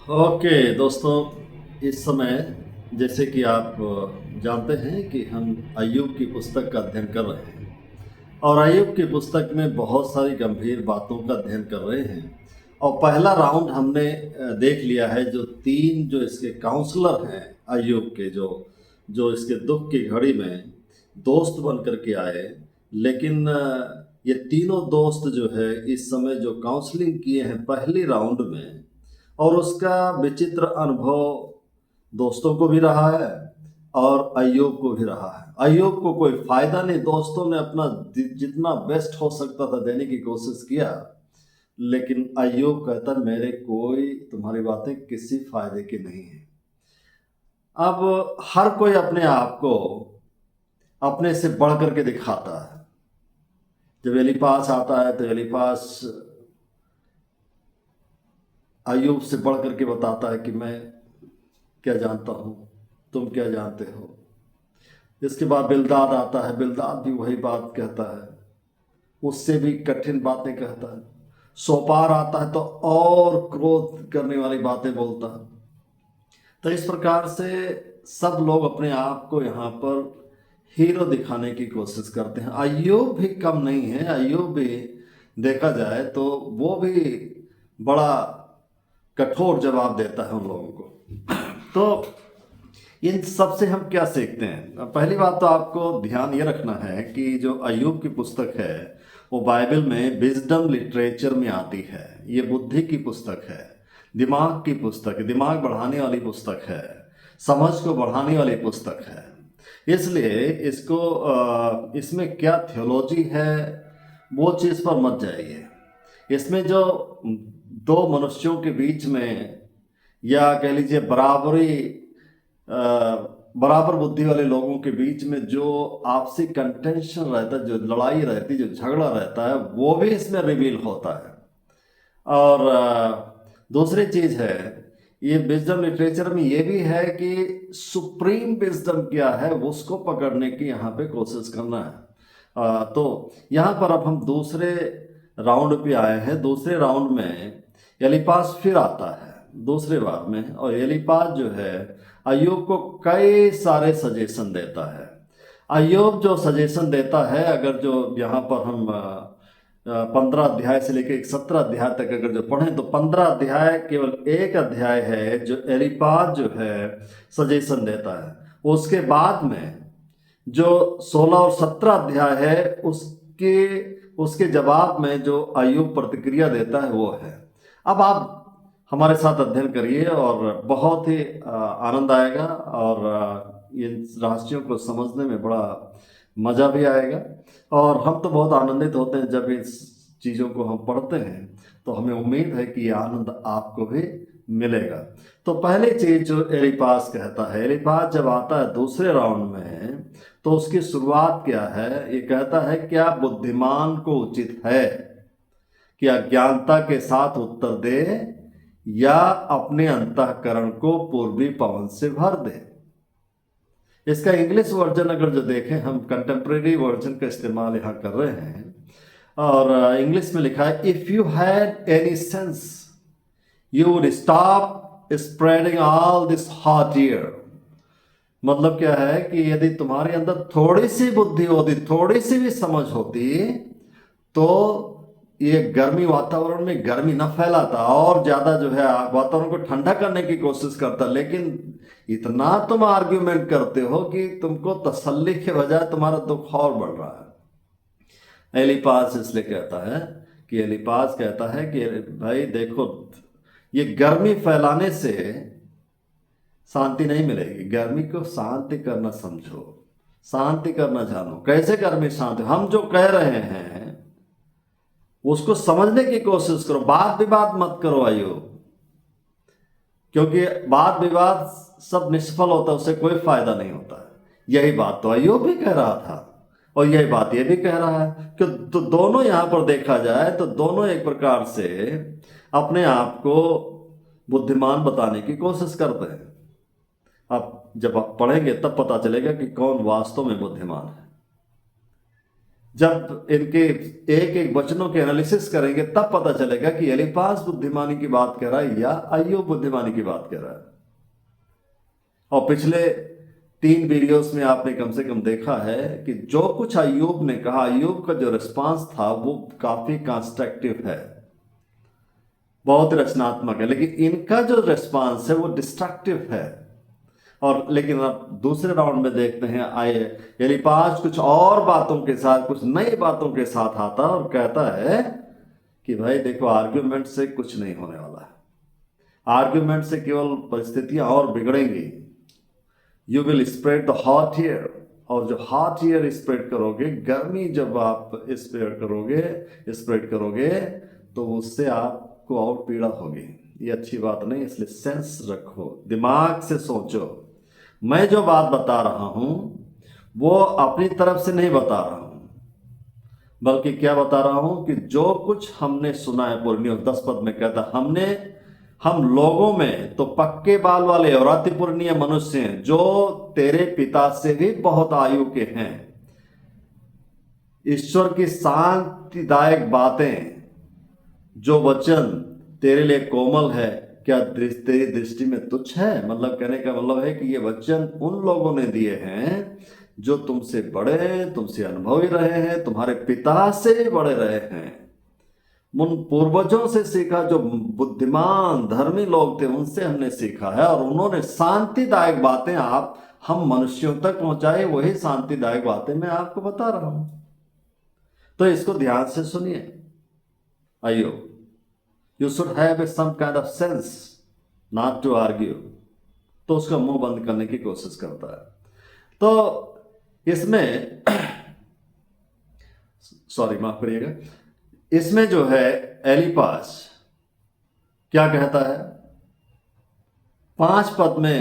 Okay दोस्तों, इस समय जैसे कि आप जानते हैं कि हम अय्यूब की पुस्तक का अध्ययन कर रहे हैं और अय्यूब की पुस्तक में बहुत सारी गंभीर बातों का अध्ययन कर रहे हैं। और पहला राउंड हमने देख लिया है। जो तीन जो इसके काउंसलर हैं अय्यूब के, जो जो इसके दुख की घड़ी में दोस्त बन कर के आए, लेकिन ये तीनों दोस्त जो है इस समय जो काउंसलिंग किए हैं पहली राउंड में, और उसका विचित्र अनुभव दोस्तों को भी रहा है और अय्यूब को भी रहा है। अय्यूब को कोई फायदा नहीं, दोस्तों ने अपना जितना बेस्ट हो सकता था देने की कोशिश किया, लेकिन अय्यूब कहता मेरे कोई तुम्हारी बातें किसी फायदे की नहीं है। अब हर कोई अपने आप को अपने से बढ़ करके दिखाता है। जब एलीपास आता है तो एलीपास अय्यूब से बढ़ करके बताता है कि मैं क्या जानता हूँ, तुम क्या जानते हो। इसके बाद बिल्दाद आता है, बिल्दाद भी वही बात कहता है, उससे भी कठिन बातें कहता है। सोपार आता है तो और क्रोध करने वाली बातें बोलता है। तो इस प्रकार से सब लोग अपने आप को यहाँ पर हीरो दिखाने की कोशिश करते हैं। अय्यूब भी कम नहीं है। अय्यूब भी देखा जाए तो वो भी बड़ा कठोर जवाब देता है उन लोगों को। तो इन सब से हम क्या सीखते हैं? पहली बात तो आपको ध्यान ये रखना है कि जो अय्यूब की पुस्तक है वो बाइबल में विजडम लिटरेचर में आती है। ये बुद्धि की पुस्तक है, दिमाग की पुस्तक है, दिमाग बढ़ाने वाली पुस्तक है, समझ को बढ़ाने वाली पुस्तक है। इसलिए इसमें क्या थियोलॉजी है वो चीज़ पर मत जाइए। इसमें जो दो मनुष्यों के बीच में, या कह लीजिए बराबर बुद्धि वाले लोगों के बीच में जो आपसी कंटेंशन रहता है, जो लड़ाई रहती है, जो झगड़ा रहता है, वो भी इसमें रिवील होता है। और दूसरी चीज़ है, ये विजडम लिटरेचर में ये भी है कि सुप्रीम विजडम क्या है उसको पकड़ने की यहाँ पे कोशिश करना है। तो यहाँ पर अब हम दूसरे राउंड पे आए हैं। दूसरे राउंड में एलीपास फिर आता है दूसरे बार में, और एलीपास जो है अय्यूब को कई सारे सजेशन देता है। अय्यूब जो सजेशन देता है, अगर जो यहाँ पर हम 15 अध्याय से लेकर 17 अध्याय तक अगर जो पढ़ें तो 15 अध्याय केवल एक अध्याय है जो एलीपास जो है सजेशन देता है। उसके बाद में जो 16 और 17 अध्याय है उसके जवाब में जो अय्यूब प्रतिक्रिया देता है वो है। अब आप हमारे साथ अध्ययन करिए और बहुत ही आनंद आएगा, और इन रहस्यों को समझने में बड़ा मज़ा भी आएगा। और हम तो बहुत आनंदित होते हैं जब इस चीज़ों को हम पढ़ते हैं, तो हमें उम्मीद है कि ये आनंद आपको भी मिलेगा। तो पहली चीज़ जो एलीपास कहता है, एलीपास जब आता है दूसरे राउंड में, तो उसकी शुरुआत क्या है? ये कहता है क्या बुद्धिमान को उचित है कि अज्ञानता के साथ उत्तर दे या अपने अंतःकरण को पूर्वी पवन से भर दे। इसका इंग्लिश वर्जन अगर जो देखें, हम कंटेम्प्रेरी वर्जन का इस्तेमाल यहाँ कर रहे हैं, और इंग्लिश में लिखा है if you had any sense you would stop spreading all this hot air. मतलब क्या है कि यदि तुम्हारे अंदर थोड़ी सी बुद्धि होती, थोड़ी सी भी समझ होती, तो ये गर्मी वातावरण में गर्मी न फैलाता, और ज्यादा जो है वातावरण को ठंडा करने की कोशिश करता। लेकिन इतना तुम आर्ग्यूमेंट करते हो कि तुमको तसल्ली के बजाय तुम्हारा दुख और बढ़ रहा है। एलीपास इसलिए कहता है कि एलीपास कहता है कि भाई देखो, ये गर्मी फैलाने से शांति नहीं मिलेगी। गर्मी को शांति करना समझो, शांति करना जानो। कैसे गर्मी शांति? हम जो कह रहे हैं उसको समझने की कोशिश करो, वाद विवाद मत करो अय्यूब, क्योंकि वाद विवाद सब निष्फल होता है, उससे कोई फायदा नहीं होता है। यही बात तो अय्यूब भी कह रहा था, और यही बात ये भी कह रहा है कि तो दोनों यहाँ पर देखा जाए तो दोनों एक प्रकार से अपने आप को बुद्धिमान बताने की कोशिश करते हैं। अब जब आप पढ़ेंगे तब पता चलेगा कि कौन वास्तव में बुद्धिमान है। जब इनके एक एक वचनों के एनालिसिस करेंगे तब पता चलेगा कि एलीफाज बुद्धिमानी की बात कर रहा है या अय्यूब बुद्धिमानी की बात कर रहा है। और पिछले 3 वीडियोस में आपने कम से कम देखा है कि जो कुछ अय्यूब ने कहा, अय्यूब का जो रिस्पांस था वो काफी कंस्ट्रक्टिव है, बहुत रचनात्मक है, लेकिन इनका जो रिस्पांस है वो डिस्ट्रक्टिव है। और लेकिन अब दूसरे राउंड में देखते हैं, आए एलीफाज कुछ और बातों के साथ, कुछ नई बातों के साथ आता और कहता है कि भाई देखो, आर्ग्यूमेंट से कुछ नहीं होने वाला है, आर्ग्यूमेंट से केवल परिस्थितियां और बिगड़ेंगी। You will spread the hot air, और जो हॉट एयर स्प्रेड करोगे, गर्मी जब आप स्प्रेड करोगे तो उससे आपको और पीड़ा होगी। ये अच्छी बात नहीं, इसलिए सेंस रखो, दिमाग से सोचो। मैं जो बात बता रहा हूं वो अपनी तरफ से नहीं बता रहा हूं, बल्कि क्या बता रहा हूं कि जो कुछ हमने सुना है। पूर्णियों 10 पद में कहता, हम लोगों में तो पक्के बाल वाले और अति पुण्य मनुष्य हैं, जो तेरे पिता से भी बहुत आयु के हैं। ईश्वर की शांतिदायक बातें, जो वचन तेरे लिए कोमल है, क्या तेरी दृष्टि में तुच्छ है? मतलब कहने का मतलब है कि ये वचन उन लोगों ने दिए हैं जो तुमसे बड़े, तुमसे अनुभवी रहे हैं, तुम्हारे पिता से भी बड़े रहे हैं। उन पूर्वजों से सीखा, जो बुद्धिमान धर्मी लोग थे उनसे हमने सीखा है, और उन्होंने शांतिदायक बातें हम मनुष्यों तक पहुंचाई। वही शांतिदायक बातें मैं आपको बता रहा हूं, तो इसको ध्यान से सुनिए। अय्यूब, you should have some kind of sense not to argue। तो उसका मुंह बंद करने की कोशिश करता है। तो इसमें सॉरी माफ करिएगा, इसमें जो है एलीफाज क्या कहता है, 5 पद में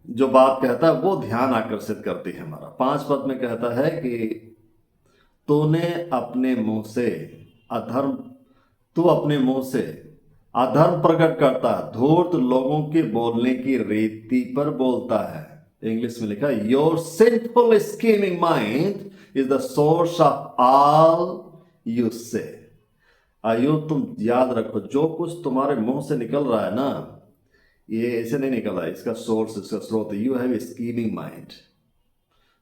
जो बात कहता है वो ध्यान आकर्षित करती है हमारा। 5 पद में कहता है कि तूने अपने मुंह से अधर्म, तू अपने मुंह से अधर्म प्रकट करता, धूर्त लोगों के बोलने की रीति पर बोलता है। इंग्लिश में लिखा, your sinful scheming mind is the source of all you say. Ayyub, तुम याद रखो, जो कुछ तुम्हारे मुंह से निकल रहा है ना, ये ऐसे नहीं निकल रहा है, इसका सोर्स, इसका स्रोत, यू हैव स्कीमिंग माइंड।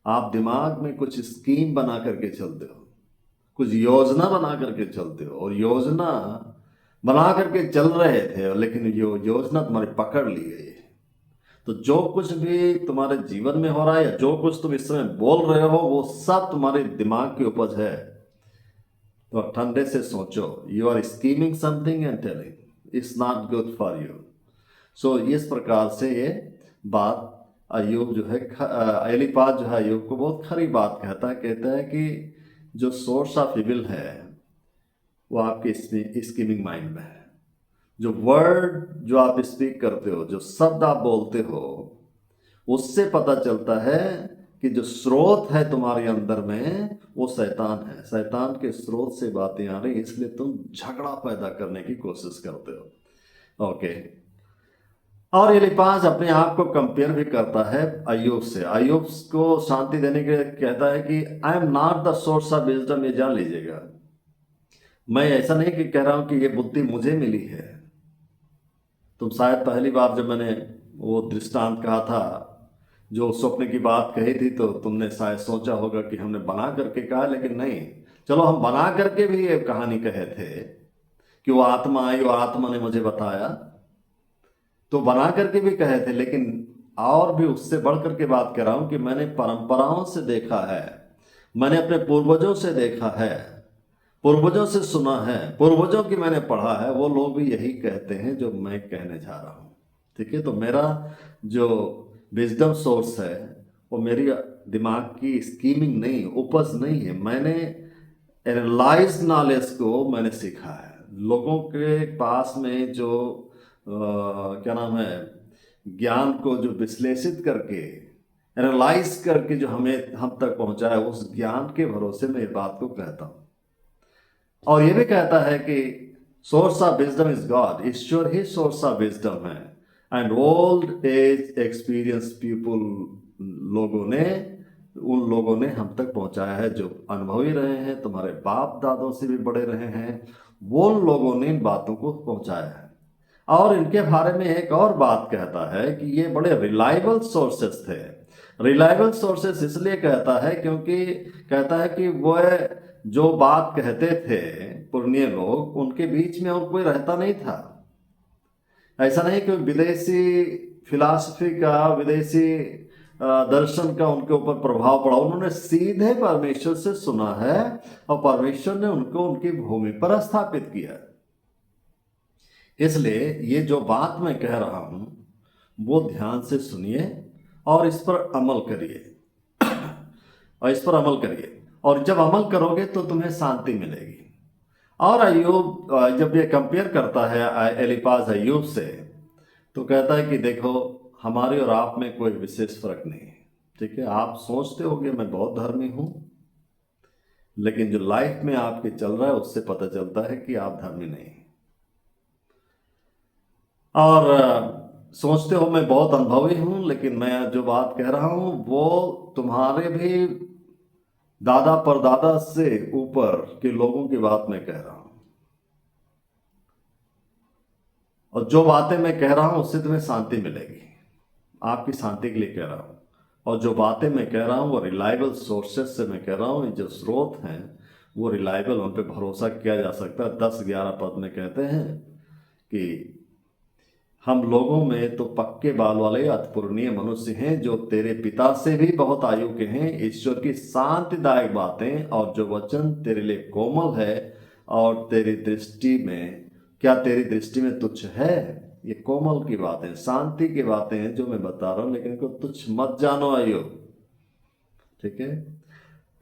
आप दिमाग में कुछ स्कीम बना करके चलते हो, कुछ योजना बना करके चलते हो, और योजना बना करके चल रहे थे, लेकिन योजना तुम्हारी पकड़ ली गई है। तो जो कुछ भी तुम्हारे जीवन में हो रहा है, या जो कुछ तुम इस समय बोल रहे हो, वो सब तुम्हारे दिमाग की उपज है। तो ठंडे से सोचो, you are scheming something and telling it's not good for you. So इस प्रकार से ये बात अय्यूब जो है, एलीफाज जो है अय्यूब को बहुत खरी बात कहता है कि जो सोर्स ऑफ इविल है वो आपके स्कीमिंग माइंड में है। जो वर्ड जो आप स्पीक करते हो, जो शब्द आप बोलते हो, उससे पता चलता है कि जो स्रोत है तुम्हारे अंदर में वो शैतान है। शैतान के स्रोत से बातें आ रही, इसलिए तुम झगड़ा पैदा करने की कोशिश करते हो। ओके, और एलीफाज अपने आप को कंपेयर भी करता है अय्यूब से। अय्यूब को शांति देने के लिए कहता है कि आई am not the source of wisdom. ये जान लीजिएगा, मैं ऐसा नहीं कि कह रहा हूं कि ये बुद्धि मुझे मिली है। तुम शायद पहली बार जब मैंने वो दृष्टांत कहा था, जो स्वप्न की बात कही थी, तो तुमने शायद सोचा होगा कि हमने बना करके कहा, लेकिन नहीं। चलो, हम बना करके भी ये कहानी कहे थे कि वो आत्मा आई और आत्मा ने मुझे बताया, तो बना करके भी कहे थे, लेकिन और भी उससे बढ़ करके बात कर रहा हूं कि मैंने परंपराओं से देखा है, मैंने अपने पूर्वजों से देखा है, पूर्वजों से सुना है, पूर्वजों की मैंने पढ़ा है। वो लोग भी यही कहते हैं जो मैं कहने जा रहा हूं। ठीक है, तो मेरा जो विजडम सोर्स है वो मेरी दिमाग की स्कीमिंग नहीं, उपज नहीं है। मैंने एनालाइज नॉलेज को मैंने सीखा है। लोगों के पास में जो क्या नाम है, ज्ञान को जो विश्लेषित करके, एनालाइज करके जो हमें हम तक पहुंचा है, उस ज्ञान के भरोसे में ये बात को कहता हूं। और ये भी कहता है कि source of wisdom is God, ईश्वर ही सोर्स ऑफ विजडम है। And old age experience people, लोगों ने उन लोगों ने हम तक पहुंचाया है जो अनुभवी रहे हैं, तुम्हारे बाप दादों से भी बड़े रहे हैं, वो लोगों ने इन बातों को पहुंचाया है। और इनके बारे में एक और बात कहता है कि ये बड़े रिलायबल सोर्सेस थे। रिलायबल सोर्सेस इसलिए कहता है क्योंकि कहता है कि वह जो बात कहते थे पुराने लोग, उनके बीच में और कोई रहता नहीं था। ऐसा नहीं कि विदेशी फिलॉसफी का, विदेशी दर्शन का उनके ऊपर प्रभाव पड़ा। उन्होंने सीधे परमेश्वर से सुना है और परमेश्वर ने उनको उनकी भूमि पर स्थापित किया। इसलिए ये जो बात मैं कह रहा हूं वो ध्यान से सुनिए और इस पर अमल करिए, और इस पर अमल करिए, और जब अमल करोगे तो तुम्हें शांति मिलेगी। और अय्यूब जब ये कंपेयर करता है एलिफाज अय्यूब से, तो कहता है कि देखो हमारे और आप में कोई विशेष फर्क नहीं है। ठीक है, आप सोचते होगे मैं बहुत धर्मी हूं, लेकिन जो लाइफ में आपके चल रहा है उससे पता चलता है कि आप धर्मी नहीं हैं। और सोचते हो मैं बहुत अनुभवी हूं, लेकिन मैं जो बात कह रहा हूं वो तुम्हारे भी दादा परदादा से ऊपर के लोगों की बात मैं कह रहा हूं, और जो बातें मैं कह रहा हूं उससे तुम्हें शांति मिलेगी, आपकी शांति के लिए कह रहा हूं। और जो बातें मैं कह रहा हूं वो रिलायबल सोर्सेस से मैं कह रहा हूं, जो स्रोत हैं वो रिलायबल, उन पे भरोसा किया जा सकता है। 10-11 पद में कहते हैं कि हम लोगों में तो पक्के बाल वाले अतुलनीय मनुष्य हैं, जो तेरे पिता से भी बहुत आयु के हैं। ईश्वर की शांतिदायक बातें और जो वचन तेरे लिए कोमल है और तेरी दृष्टि में, क्या तेरी दृष्टि में तुच्छ है? ये कोमल की बातें, शांति की बातें हैं जो मैं बता रहा हूं, लेकिन इनको तुच्छ मत जानो आयु। ठीक है,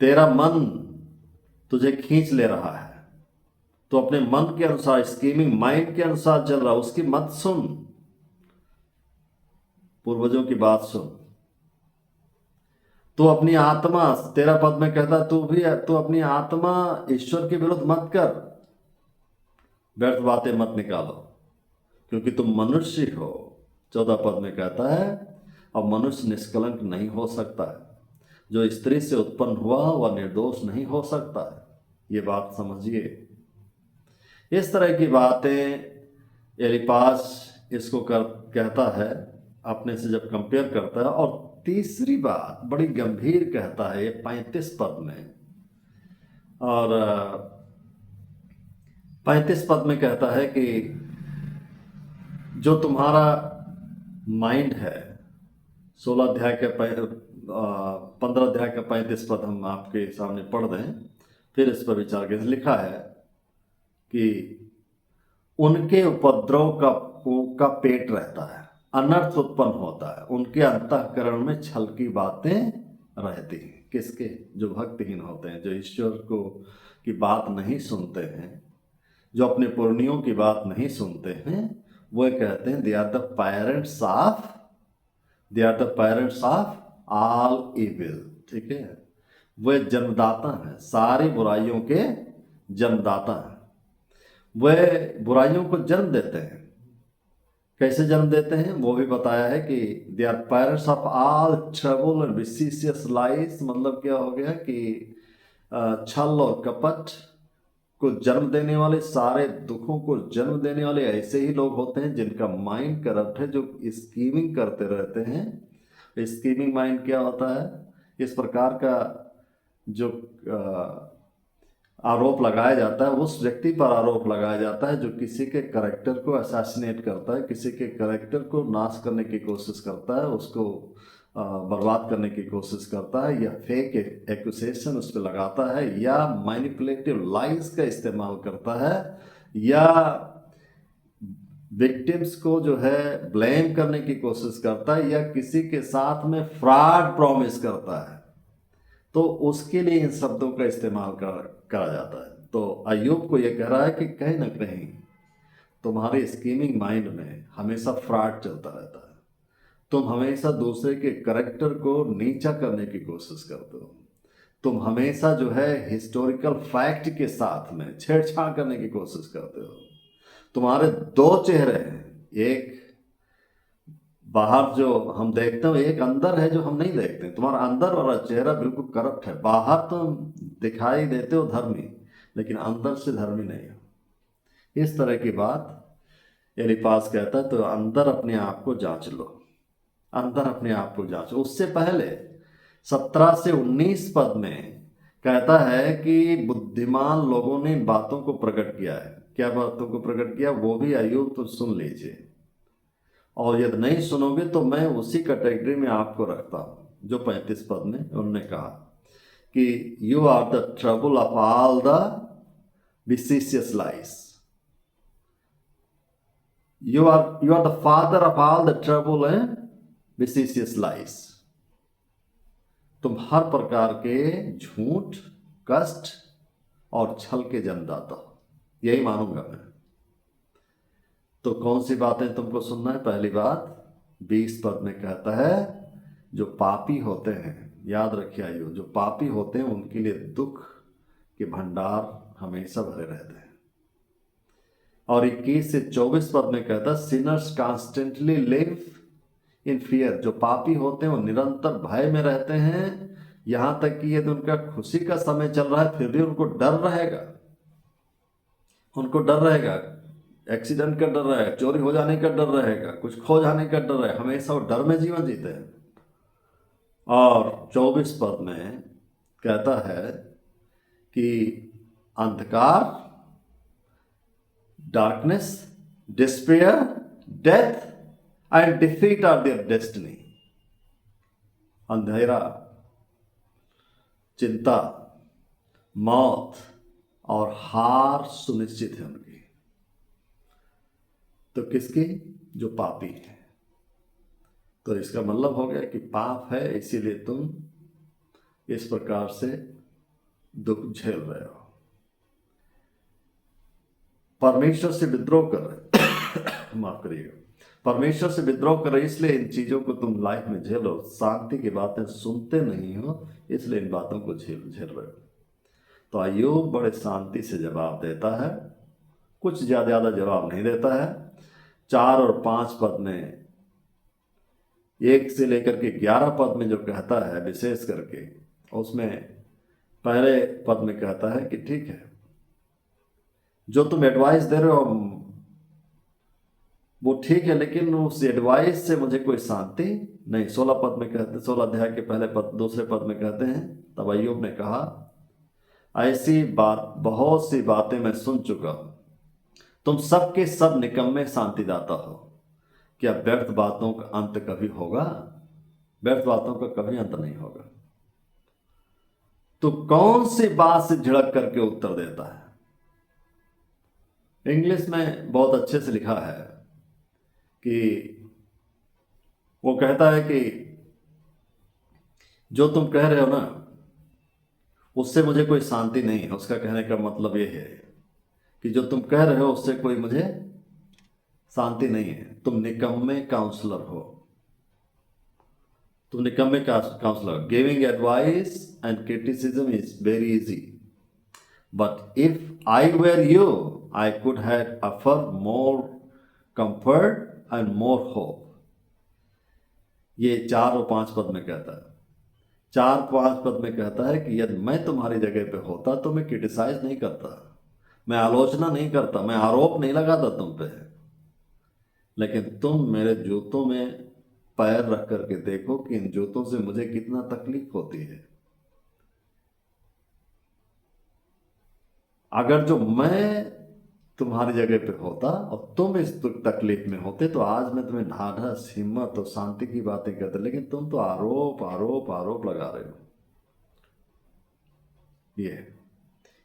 तेरा मन तुझे खींच ले रहा है, तो अपने मन के अनुसार, स्कीमिंग माइंड के अनुसार चल रहा, उसकी मत सुन, पूर्वजों की बात सुन। तो अपनी आत्मा, 13 पद में कहता तू अपनी आत्मा ईश्वर के विरुद्ध मत कर, व्यर्थ बातें मत निकालो, क्योंकि तुम मनुष्य हो। 14 पद में कहता है अब मनुष्य निष्कलंक नहीं हो सकता है, जो स्त्री से उत्पन्न हुआ वह निर्दोष नहीं हो सकता है। ये बात समझिए। इस तरह की बातें एलिफाज इसको कहता है अपने से जब कंपेयर करता है। और तीसरी बात बड़ी गंभीर कहता है ये 35 पद में, और 35 पद में कहता है कि जो तुम्हारा माइंड है, 16 अध्याय के 15 अध्याय का 35 पद हम आपके सामने पढ़ दें, फिर इस पर विचार करें। लिखा है कि उनके उपद्रव का पेट रहता है, अनर्थ उत्पन्न होता है, उनके अंतःकरण में छल की बातें रहती हैं। किसके? जो भक्तिहीन होते हैं, जो ईश्वर को की बात नहीं सुनते हैं, जो अपने पुरनियों की बात नहीं सुनते हैं, वो कहते हैं they are the parents of all evil. ठीक है, वे जन्मदाता हैं, सारी बुराइयों के जन्मदाता हैं। वे बुराइयों को जन्म देते हैं। कैसे जन्म देते हैं वो भी बताया है कि they are parents of all trouble and vicious lies. मतलब क्या हो गया कि छल और कपट को जन्म देने वाले, सारे दुखों को जन्म देने वाले ऐसे ही लोग होते हैं जिनका माइंड करप्ट है, जो स्कीमिंग करते रहते हैं। स्कीमिंग माइंड क्या होता है? इस प्रकार का जो आरोप लगाया जाता है, उस व्यक्ति पर आरोप लगाया जाता है जो किसी के कैरेक्टर को असैसिनेट करता है, किसी के कैरेक्टर को नाश करने की कोशिश करता है, उसको बर्बाद करने की कोशिश करता है, या फेक एक्यूजेशन उस पर लगाता है, या मैनिपुलेटिव लाइज का इस्तेमाल करता है, या विक्टिम्स को जो है ब्लेम करने की कोशिश करता है, या किसी के साथ में फ्रॉड प्रॉमिस करता है। तो उसके लिए इन शब्दों का इस्तेमाल करा जाता है। तो अय्यूब को यह कह रहा है कि कहीं ना कहीं तुम्हारे स्कीमिंग माइंड में हमेशा फ्रॉड चलता रहता है। तुम हमेशा दूसरे के कैरेक्टर को नीचा करने की कोशिश करते हो। तुम हमेशा जो है हिस्टोरिकल फैक्ट के साथ में छेड़छाड़ करने की कोशिश करते हो। तुम्हारे दो चेहरे हैं, एक बाहर जो हम देखते हैं एक अंदर है जो हम नहीं देखते। तुम्हारा अंदर वाला चेहरा बिल्कुल करप्ट है, बाहर तो दिखाई देते हो धर्मी, लेकिन अंदर से धर्मी नहीं हो। इस तरह की बात एलिपास कहता है। तो अंदर अपने आप को जांच लो, अंदर अपने आप को जांचो। उससे पहले 17 से 19 पद में कहता है कि बुद्धिमान लोगों ने इन बातों को प्रकट किया है। क्या बातों को प्रकट किया, वो भी अय्यूब तो सुन लीजिए, और यदि नहीं सुनोगे तो मैं उसी कैटेगरी में आपको रखता हूं जो 35 पद में उन्होंने कहा कि you are the trouble of all the vicious lies, you are the father of all the trouble and vicious lies. तुम हर प्रकार के झूठ, कष्ट और छल के जन्मदाता हो, यही मानूंगा मैं। तो कौन सी बातें तुमको सुनना है? पहली बात 20 पद में कहता है जो पापी होते हैं, याद रखिए आइयो, जो पापी होते हैं उनके लिए दुख के भंडार हमेशा भरे रहते हैं। और 21 से 24 पद में कहता है Sinners constantly live in fear, जो पापी होते हैं वो निरंतर भय में रहते हैं, यहां तक कि यदि उनका खुशी का समय चल रहा है फिर भी उनको डर रहेगा, उनको डर रहेगा, एक्सीडेंट का डर रहेगा, चोरी हो जाने का डर रहेगा, कुछ खो जाने का डर रहेगा, हमेशा वो डर में जीवन जीते हैं। और 24 पद में कहता है कि अंधकार, darkness, despair, death and defeat are their destiny. अंधेरा, चिंता, मौत और हार सुनिश्चित है उनकी। तो किसकी? जो पापी है। तो इसका मतलब हो गया कि पाप है इसीलिए तुम इस प्रकार से दुख झेल रहे हो, परमेश्वर से विद्रोह कर रहे माफ करिएगा, परमेश्वर से विद्रोह कर रहे, इसलिए इन चीजों को तुम लाइफ में झेलो। शांति की बातें सुनते नहीं हो इसलिए इन बातों को झेल रहे हो। तो अय्यूब बड़े शांति से जवाब देता है, कुछ ज्यादा जवाब नहीं देता है। 4 और 5 पद में, 1 से लेकर के 11 पद में जो कहता है विशेष करके, उसमें पहले पद में कहता है कि ठीक है जो तुम एडवाइस दे रहे हो वो ठीक है, लेकिन उस एडवाइस से मुझे कोई शांति नहीं। 16 पद में कहते, 16 अध्याय के पहले पद, दूसरे पद में कहते हैं तब अय्यूब ने कहा ऐसी बात, बहुत सी बातें मैं सुन चुका हूं, तुम सबके सब निकम्मे शांतिदाता हो, क्या व्यर्थ बातों का अंत कभी होगा? व्यर्थ बातों का कभी अंत नहीं होगा। तो कौन सी बात से झिड़क करके उत्तर देता है? इंग्लिश में बहुत अच्छे से लिखा है कि वो कहता है कि जो तुम कह रहे हो ना उससे मुझे कोई शांति नहीं है। उसका कहने का मतलब ये है कि जो तुम कह रहे हो उससे कोई मुझे शांति नहीं है। तुम निकम्मे काउंसलर हो, तुम निकम्मे counsellor. Giving advice and criticism is very easy, but if I were you I could have offer more comfort and more hope. ये 4 और 5 पद में कहता है। 4-5 पद में कहता है कि यदि मैं तुम्हारी जगह पे होता तो मैं क्रिटिसाइज नहीं करता, मैं आलोचना नहीं करता, मैं आरोप नहीं लगाता तुम पे, लेकिन तुम मेरे जूतों में पैर रख करके देखो कि इन जूतों से मुझे कितना तकलीफ होती है। अगर जो मैं तुम्हारी जगह पे होता और तुम इस तकलीफ में होते तो आज मैं तुम्हें ढाढ़स, हिम्मत और शांति की बातें करते, लेकिन तुम तो आरोप आरोप आरोप लगा रहे हो।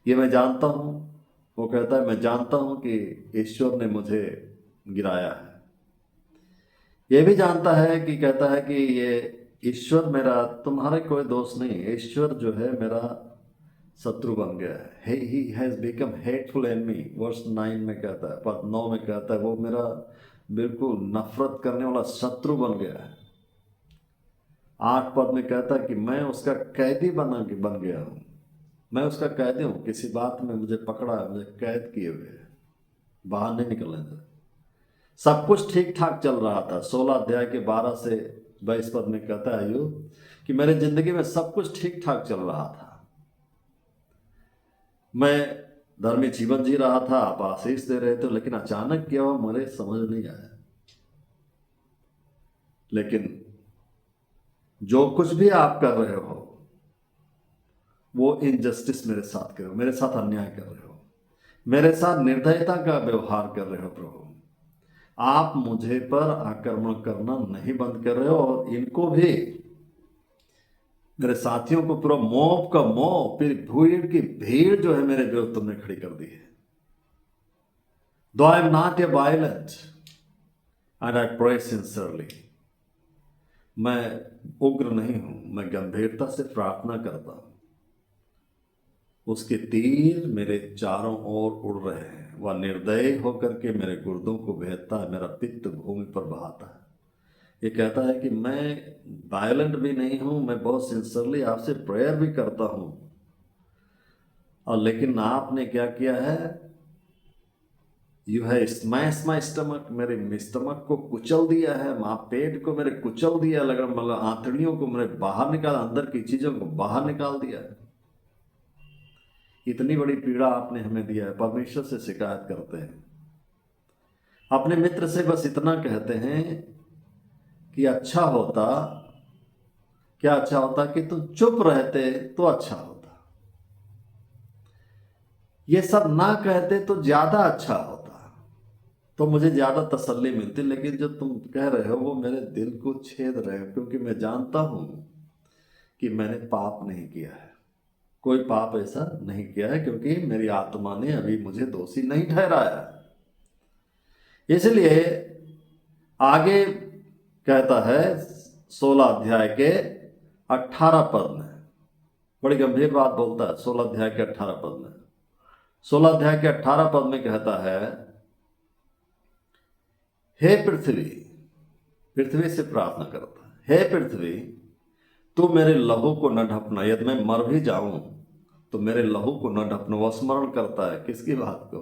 ये मैं जानता हूं, वो कहता है मैं जानता हूं कि ईश्वर ने मुझे गिराया है। ये भी जानता है कि कहता है कि ये ईश्वर मेरा, तुम्हारे कोई दोष नहीं, ईश्वर जो है मेरा शत्रु बन गया है। He has become hateful enemy, verse 9 में कहता है, पद 9 में कहता है वो मेरा बिल्कुल नफरत करने वाला शत्रु बन गया है। 8 पद में कहता है कि मैं उसका कैदी बन गया हूं, मैं उसका कैदी हूं, किसी बात में मुझे पकड़ा है, मुझे कैद किए हुए है, बाहर नहीं निकलने दे। सब कुछ ठीक ठाक चल रहा था। 16 अध्याय के 12 से 22 पद में कहता है अय्यूब कि मेरे जिंदगी में सब कुछ ठीक ठाक चल रहा था, मैं धर्मी जीवन जी रहा था, आप आशीष दे रहे थे, लेकिन अचानक क्या हुआ मुझे समझ नहीं आया। लेकिन जो कुछ भी आप कर रहे हो वो इनजस्टिस मेरे साथ कर रहे हो, मेरे साथ अन्याय कर रहे हो, मेरे साथ निर्दयता का व्यवहार कर रहे हो प्रभु। आप मुझे पर आक्रमण करना नहीं बंद कर रहे हो, और इनको भी, मेरे साथियों को पूरा मोब का मोब, फिर भीड़ की भीड़ जो है मेरे विरुद्ध तुमने खड़ी कर दी है। Though I am not a violent and I pray sincerely, मैं उग्र नहीं हूं, मैं गंभीरता से प्रार्थना करता हूं। उसके तीर मेरे चारों ओर उड़ रहे हैं, वह निर्दयी होकर के मेरे गुर्दों को भेदता है, मेरा पित्त भूमि पर बहाता है। ये कहता है कि मैं वायलेंट भी नहीं हूं, मैं बहुत सिंसियरली आपसे प्रेयर भी करता हूं, और लेकिन आपने क्या किया है, यू है स्मैश माई स्टमक, मेरे स्टमक को कुचल दिया है, मां पेट को मेरे कुचल दिया, लगा मतलब आंतड़ियों को मेरे बाहर निकाल, अंदर की चीजों को बाहर निकाल दिया है। इतनी बड़ी पीड़ा आपने हमें दिया है। परमेश्वर से शिकायत करते हैं, अपने मित्र से बस इतना कहते हैं कि अच्छा होता, क्या अच्छा होता कि तुम चुप रहते तो अच्छा होता, ये सब ना कहते तो ज्यादा अच्छा होता, तो मुझे ज्यादा तसल्ली मिलती। लेकिन जो तुम कह रहे हो वो मेरे दिल को छेद रहे हो, क्योंकि मैं जानता हूं कि मैंने पाप नहीं किया है, कोई पाप ऐसा नहीं किया है, क्योंकि मेरी आत्मा ने अभी मुझे दोषी नहीं ठहराया है। इसलिए आगे कहता है 16 अध्याय के 18 पद में, बड़ी गंभीर बात बोलता है। 16 अध्याय के 18 पद में, 16 अध्याय के 18 पद में कहता है, हे पृथ्वी, पृथ्वी से प्रार्थना करता है, हे पृथ्वी तू मेरे लहू को न ढपना, यदि मैं मर भी जाऊं तो मेरे लहू को न ढपना। वह स्मरण करता है किसकी बात को,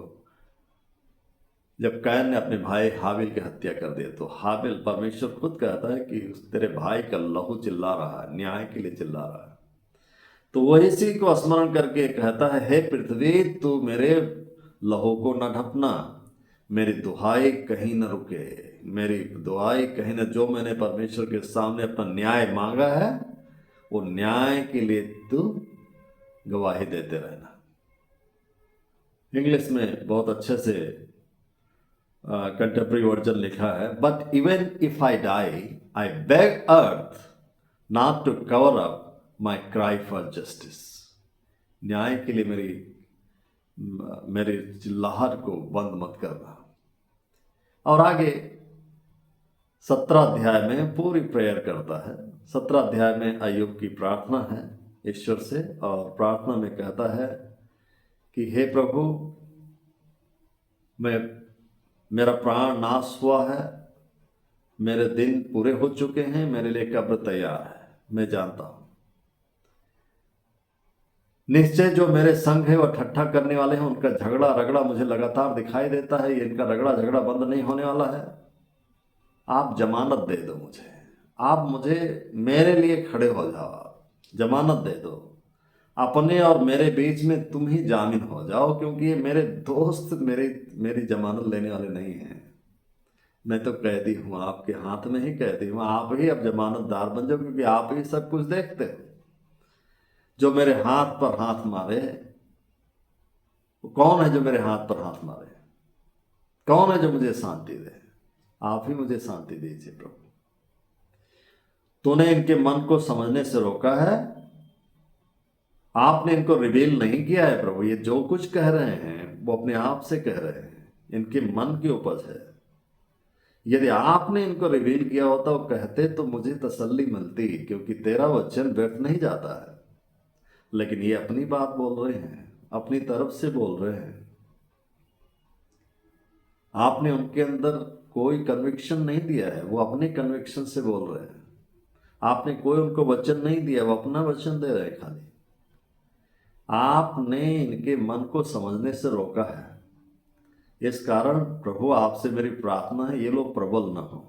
जब कैन ने अपने भाई हाबिल की हत्या कर दी, तो हाबिल, परमेश्वर खुद कहता है कि तेरे भाई का लहू चिल्ला रहा है, न्याय के लिए चिल्ला रहा है। तो वह इसी को स्मरण करके कहता है, हे पृथ्वी तू मेरे लहू को न ढपना, मेरी दुहाई कहीं न रुके, मेरी दुहाई कहीं न, जो मैंने परमेश्वर के सामने अपना न्याय मांगा है वो न्याय के लिए तू गवाही देते रहना। इंग्लिश में बहुत अच्छे से कंटेम्प्रेरी वर्जन लिखा है, but even if I die I beg earth not to cover up my cry for justice. न्याय के लिए मेरी चिल्लाहट को बंद मत करना। और आगे 17 अध्याय में पूरी प्रेयर करता है। 17 अध्याय में अय्यूब की प्रार्थना है ईश्वर से, और प्रार्थना में कहता है कि हे प्रभु, मेरा प्राण नाश हुआ है, मेरे दिन पूरे हो चुके हैं, मेरे लिए कब्र तैयार है, मैं जानता हूं। निश्चय जो मेरे संग है वह ठट्ठा करने वाले हैं, उनका झगड़ा रगड़ा मुझे लगातार दिखाई देता है, ये इनका रगड़ा झगड़ा बंद नहीं होने वाला है। आप जमानत दे दो मुझे, आप मुझे, मेरे लिए खड़े हो जाओ, जमानत दे दो, अपने और मेरे बीच में तुम ही जामिन हो जाओ, क्योंकि ये मेरे दोस्त मेरी जमानत लेने वाले नहीं हैं। मैं तो कैदी हूं, आपके हाथ में ही कैदी हूं, आप ही अब जमानतदार बन जाओ, क्योंकि आप ही सब कुछ देखते हो। जो मेरे हाथ पर हाथ मारे, वो कौन है जो मेरे हाथ पर हाथ मारे, कौन है जो मुझे शांति दे? आप ही मुझे शांति दीजिए प्रभु। तूने इनके मन को समझने से रोका है, आपने इनको रिवील नहीं किया है प्रभु। ये जो कुछ कह रहे हैं वो अपने आप से कह रहे हैं, इनके मन की उपज है। यदि आपने इनको रिवील किया होता, वो कहते, तो मुझे तसल्ली मिलती, क्योंकि तेरा वचन व्यर्थ नहीं जाता है। लेकिन ये अपनी बात बोल रहे हैं, अपनी तरफ से बोल रहे हैं। आपने उनके अंदर कोई कन्विक्शन नहीं दिया है, वो अपने कन्विक्शन से बोल रहे हैं। आपने कोई उनको वचन नहीं दिया, वो अपना वचन दे रहे हैं खाली। आपने इनके मन को समझने से रोका है, इस कारण प्रभु आपसे मेरी प्रार्थना है ये लोग प्रबल न हो।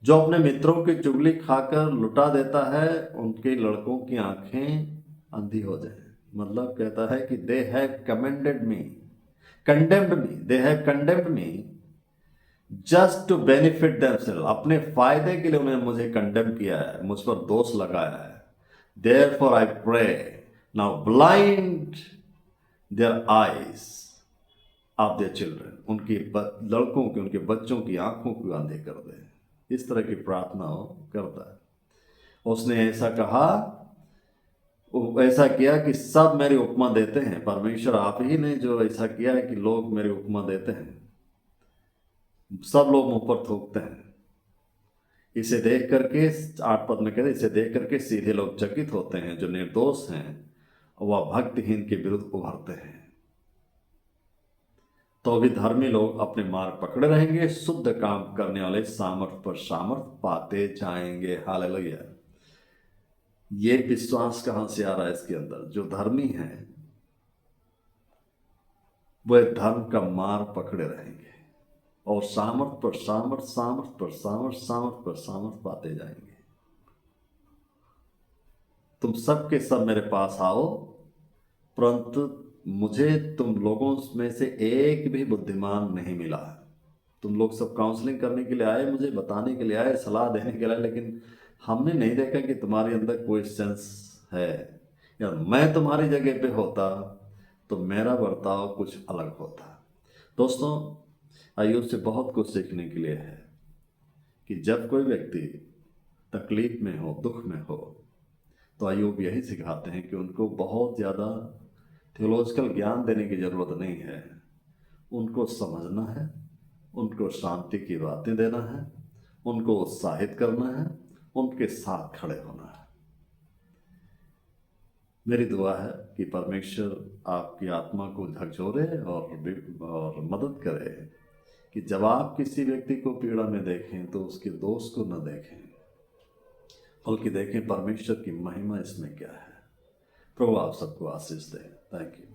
जो अपने मित्रों की चुगली खाकर लुटा देता है उनके लड़कों की आंखें अंधी हो जाए। मतलब कहता है कि they have commended me, condemned me, they have condemned me just to benefit themself, अपने फायदे के लिए उन्होंने मुझे कंडेम किया है, मुझ पर दोष लगाया है। Therefore I pray now blind their eyes of their children, उनकी लड़कों की, उनके बच्चों की आंखों को अंधे कर दे। इस तरह की प्रार्थना करता है। उसने ऐसा कहा, ऐसा किया कि सब मेरी उपमा देते हैं। परमेश्वर आप ही ने जो ऐसा किया है कि लोग मेरी उपमा देते हैं, सब लोग मुंह पर थूकते हैं। इसे देख करके 8 पद में कहते, इसे देख करके सीधे लोग चकित होते हैं, जो निर्दोष हैं वह भक्तिहीन के विरुद्ध उभरते हैं। तो भी धर्मी लोग अपने मार्ग पकड़े रहेंगे, शुद्ध काम करने वाले सामर्थ पर सामर्थ पाते जाएंगे। हालेलुया। ये विश्वास कहां से आ रहा है इसके अंदर? जो धर्मी है वह धर्म का मार्ग पकड़े रहेंगे और सामर्थ पर सामर्थ, सामर्थ पर सामर्थ, सामर्थ पर सामर्थ पाते जाएंगे। तुम सबके सब मेरे पास आओ, परंतु मुझे तुम लोगों में से एक भी बुद्धिमान नहीं मिला। तुम लोग सब काउंसलिंग करने के लिए आए, मुझे बताने के लिए आए, सलाह देने के लिए, लेकिन हमने नहीं देखा कि तुम्हारे अंदर कोई सेंस है। यार मैं तुम्हारी जगह पे होता तो मेरा बर्ताव कुछ अलग होता। दोस्तों, अय्यूब से बहुत कुछ सीखने के लिए है कि जब कोई व्यक्ति तकलीफ में हो, दुख में हो, तो अय्यूब यही सिखाते हैं कि उनको बहुत ज़्यादा थियोलॉजिकल ज्ञान देने की ज़रूरत नहीं है। उनको समझना है, उनको शांति की बातें देना है, उनको उत्साहित करना है, उनके साथ खड़े होना है। मेरी दुआ है कि परमेश्वर आपकी आत्मा को झकझोरे और मदद करे कि जब आप किसी व्यक्ति को पीड़ा में देखें तो उसके दोष को न देखें, बल्कि देखें परमेश्वर की महिमा इसमें क्या है। प्रभु आप सबको आशीष दें। Thank you.